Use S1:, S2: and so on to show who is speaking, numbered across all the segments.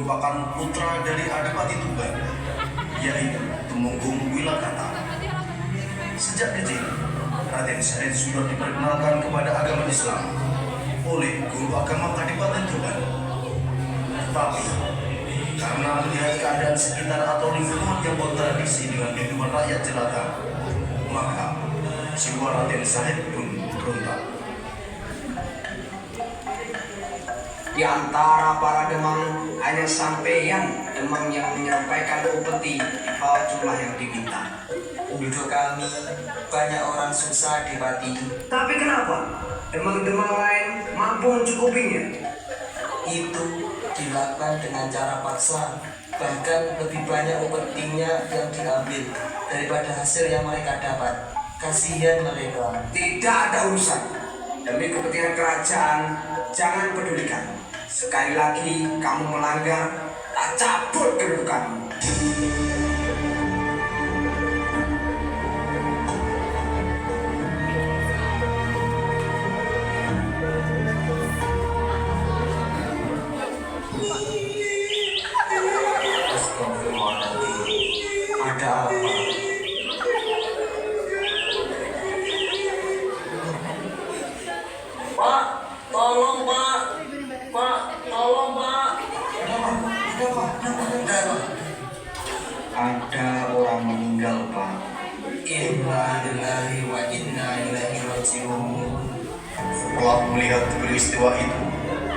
S1: merupakan putra dari Adipati Tuban, yaitu Temenggung Wilakata. Sejak kecil, Raden Syahid sudah diperkenalkan kepada agama Islam oleh guru agama Kadipaten Tuban. Tetapi, karena melihat keadaan sekitar atau lingkungan yang kontradiksi dengan kehidupan rakyat jelata, maka jiwa Raden Syahid pun berontak.
S2: Di antara para demang, hanya sampeyan demang yang menyampaikan upeti di bawah jumlah yang diminta.
S3: Penduduk kami banyak orang susah Adipati.
S2: Tapi kenapa demang-demang lain mampu mencukupinya?
S3: Itu dilakukan dengan cara paksa. Bahkan lebih banyak upetinya yang diambil daripada hasil yang mereka dapat. Kasihan mereka.
S2: Tidak ada urusan. Demi kepentingan kerajaan, jangan pedulikan. Sekali lagi kamu melanggar, tak cabut kedudukanmu.
S3: Astagfirullahaladzim. Ada apa? Pak, tolong Pak. Pak, tolong Pak.
S2: Ada orang meninggal, Pak.
S3: Inna lillahi wa inna ilaihi raji'un.
S1: Setelah melihat peristiwa itu,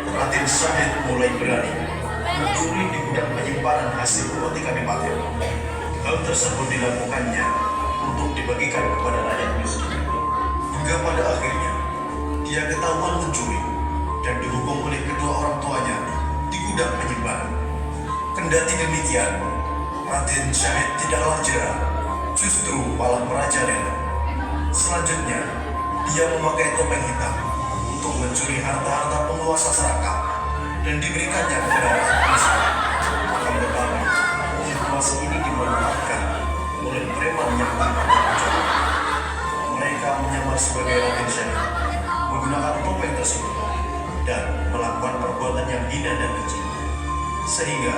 S1: Raden Syahid mulai berani mencuri di gudang penyimpanan hasil upeti Kadipaten. Hal tersebut dilakukannya untuk dibagikan kepada rakyat miskin. Hingga pada akhirnya, dia ketahuan mencuri dan dihukum oleh kedua orang tuanya di gudang penyimpanan. Kendati demikian, Raden Syahid tidaklah jerah, justru malah merajalela. Selanjutnya, dia memakai topeng hitam untuk mencuri harta-harta penguasa Serakah dan diberikannya kepada rakyat miskin. Akan tetapi, situasi ini dimanfaatkan oleh preman yang tanpa tanggung. Mereka menyamar sebagai Raden Syahid, menggunakan topeng tersebut dan melakukan perbuatan yang hina dan keji, sehingga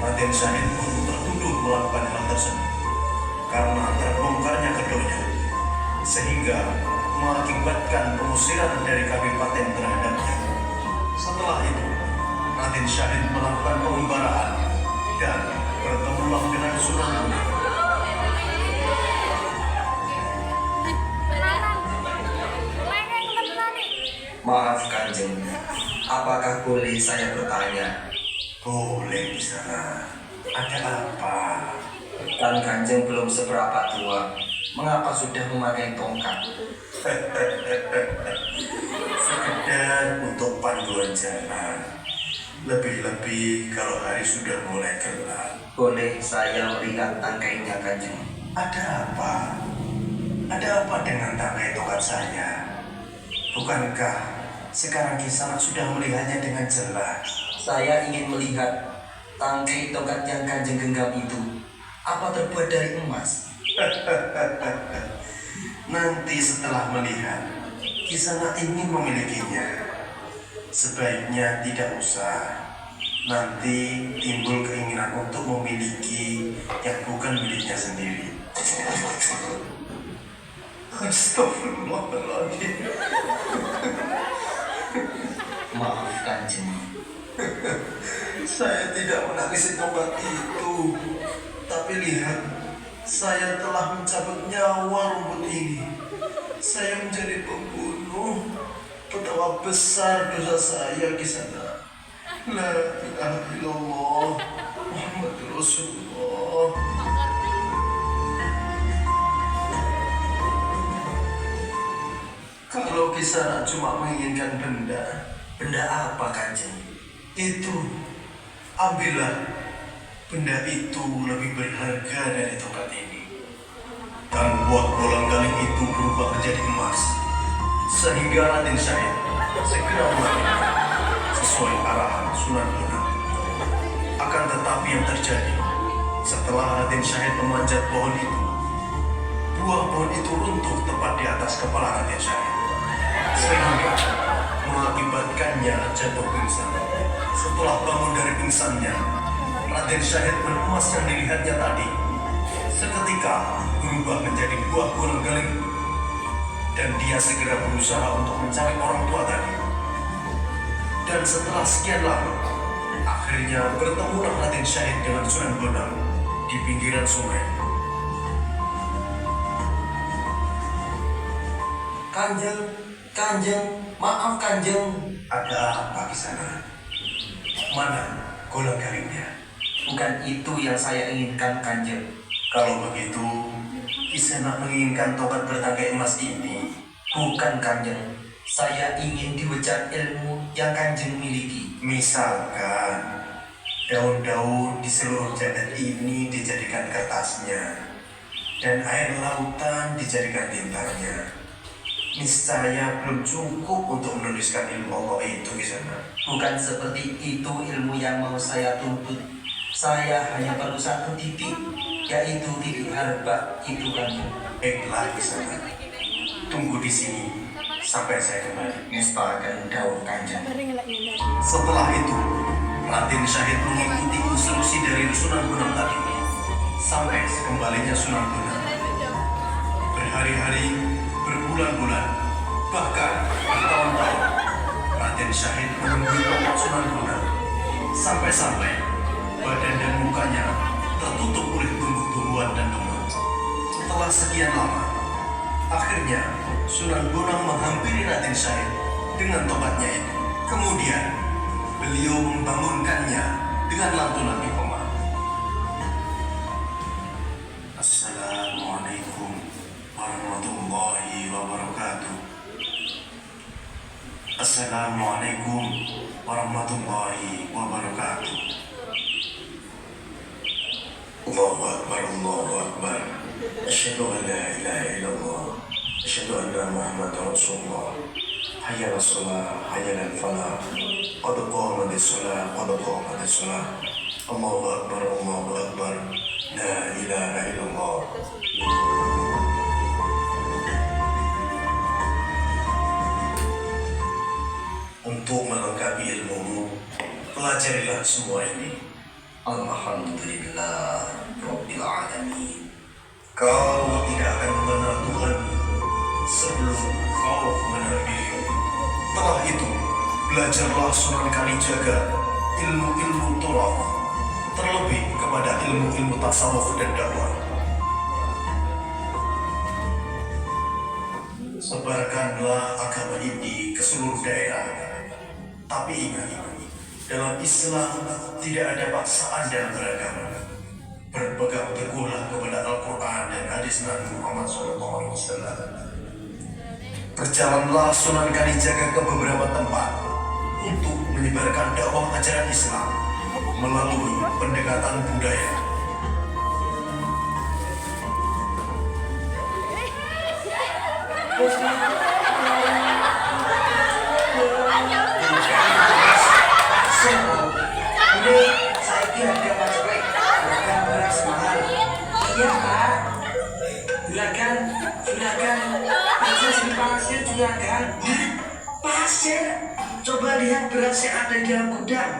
S1: Raden Syahid pun tertuduh melakukan hal tersebut. Karena terbongkarnya kedoknya, sehingga mengakibatkan pengusiran dari Kadipaten terhadapnya. Setelah itu, Raden Syahid melakukan pengembaraan dan bertemulah dengan Sunan Gunung.
S3: Maaf Kanjeng, apakah boleh saya bertanya?
S1: Boleh di sana. Ada apa?
S3: Kan Kanjeng belum seberapa tua, mengapa sudah memakai tongkat?
S1: Sekedar untuk panduan jalan. Lebih-lebih kalau hari sudah mulai gelap.
S3: Boleh saya melihat tangkainya Kanjeng?
S1: Ada apa? Ada apa dengan tangkai tongkat saya? Bukankah sekarang Kisanak sudah melihatnya dengan jelas?
S3: Saya ingin melihat tangkai tongkat yang Kanjeng genggam itu. Apa terbuat dari emas?
S1: Nanti setelah melihat, Kisanak ingin memilikinya. Sebaiknya tidak usah. Nanti timbul keinginan untuk memiliki yang bukan miliknya sendiri. Astagfirullahaladzim.
S3: Maaf Kanjeng.
S1: Saya tidak menangisi tongkat itu. Tapi lihat, saya telah mencabut nyawa rumput ini. Saya menjadi pembunuh. Betapa besar dosa saya di sana. La ilaha illallah Muhammadur Rasulullah. Kalau Kisanak cuma menginginkan benda apa Kanjeng? Itu, ambillah. Benda itu lebih berharga dari tongkat ini. Dan buat bolang-galing itu berubah menjadi emas, sehingga Raden Syahid segera melakukan sesuai arahan Sunan Gunung. Akan tetapi yang terjadi setelah Raden Syahid memanjat pohon itu, buah pohon itu runtuh tepat di atas kepala Raden Syahid, sehingga mengakibatkannya jatuh pingsan. Setelah bangun dari pingsannya, Raden Syahid beremas yang dilihatnya tadi seketika berubah menjadi buah guling-guling, dan dia segera berusaha untuk mencari orang tua tadi. Dan setelah sekian lama, akhirnya bertemulah Raden Syahid dengan Sunan Bonang di pinggiran sungai.
S3: Kanjeng, maaf Kanjeng.
S1: Ada apa di sana? Mana guling-gulingnya?
S3: Bukan itu yang saya inginkan Kanjeng.
S1: Kalau begitu, Kisana menginginkan tongkat bertangkai emas ini.
S3: Bukan Kanjeng, saya ingin diwejar ilmu yang Kanjeng miliki.
S1: Misalkan daun-daun di seluruh jagat ini dijadikan kertasnya, dan air lautan dijadikan tintanya. Niscaya belum cukup untuk menuliskan ilmu Allah itu di sana.
S3: Bukan seperti itu ilmu yang mau saya tuntut. Saya hanya perlu satu titik, yaitu titik harba itu Kanjeng.
S1: Baiklah di sana. Tunggu di sini sampai saya kembali.
S3: Mustahakan daun Kanjeng.
S1: Setelah itu, Raden Syahid mengikuti instruksi dari Sunan Bonang tadi sampai sekembalinya Sunan Bonang. Berhari-hari, berbulan-bulan, bahkan bertahun-tahun, Raden Syahid menunggu tongkat Sunan Bonang sampai-sampai badan dan mukanya tertutup oleh tumbuh-tumbuhan dan lemut. Setelah sekian lama, akhirnya Sunan Bonang menghampiri Raden Syahid dengan tongkatnya itu. Kemudian beliau membangunkannya dengan lantunan iqamah. Assalamualaikum warahmatullahi wabarakatuh. Assalamualaikum warahmatullahi wabarakatuh. Allahu Akbar, Allahu Akbar. Asyhadu an la ilaha illallah. Asyhadu anna Muhammadar Rasulullah. Hayya 'alas shalah, hayya 'alal falah. Qad qamatis shalah, qad qamatis shalah. Allahu Akbar, Allahu Akbar. La ilaha illallah. Untuk melengkapi ilmumu, pelajarilah semua ini.
S3: Alhamdulillah Rabbil Alamin.
S1: Kau tidak akan mengenal Tuhan sebelum kau mengenal dirimu. Setelah itu, belajarlah Sunan Kalijaga ilmu-ilmu Torah, terlebih kepada ilmu-ilmu tasawuf dan dakwah. Sebarkanlah agama ini ke seluruh daerah. Tapi ingat, dalam Islam tidak ada paksaan dalam beragama. Berpegang teguhlah kepada Al-Quran dan hadis Nabi Muhammad SAW. Berjalanlah Sunan Kalijaga ke beberapa tempat untuk menyebarkan dakwah ajaran Islam melalui pendekatan budaya.
S2: Ini saya kira dia macam baik. Bukan beras mahal. Iya Pak. Juragan. Pasir di pasir juragan. Pasir. Coba lihat beras yang ada di dalam gudang.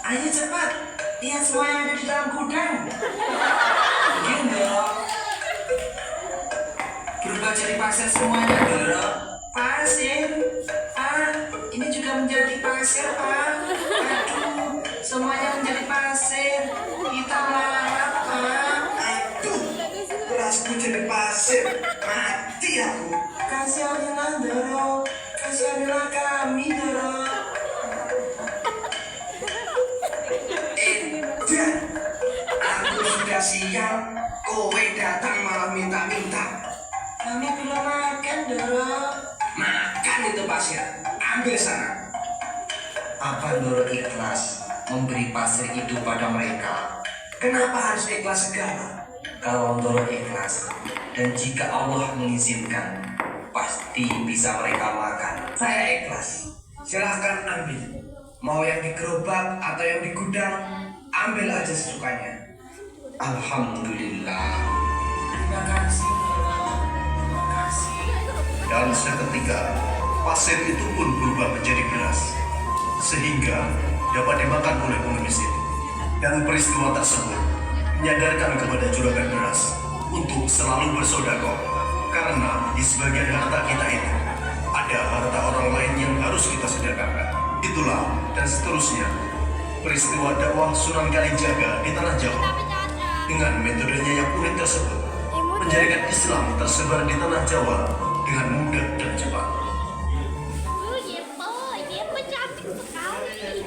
S2: Ayo cepat. Lihat semua yang ada di dalam gudang. Begini dong. Berubah jadi pasir semuanya dong. Pasir. Ini juga menjadi pasir Pak. Aduh, semuanya menjadi pasir. Kita melarat Pak. Aduh, berasku jadi pasir. Mati aku. Kasihanilah Doro. Kasihanilah kami Doro. Dan aku sudah siap. Kowe datang malah minta-minta. Kami belum makan Doro. Makan itu pasir. Ambil sana.
S3: Apa Doro ikhlas memberi pasir itu pada mereka?
S2: Kenapa harus ikhlas segala?
S3: Kalau Doro ikhlas dan jika Allah mengizinkan, pasti bisa mereka makan.
S2: Saya ikhlas. Silahkan ambil. Mau yang di gerobak atau yang di gudang, ambil aja sesukanya.
S3: Alhamdulillah.
S2: Terima kasih, terima kasih.
S1: Dan seketika pasir itu pun berubah menjadi beras, sehingga dapat dimakan oleh pengemis itu. Dan peristiwa tersebut menyadarkan kepada juragan beras untuk selalu bersedekah, karena di sebagian harta kita itu ada harta orang lain yang harus kita sedekahkan. Itulah dan seterusnya peristiwa dakwah Sunan Kalijaga di tanah Jawa dengan metodenya yang unik tersebut menjadikan Islam tersebar di tanah Jawa dengan mudah dan cepat.
S4: Yepo cantik sekali.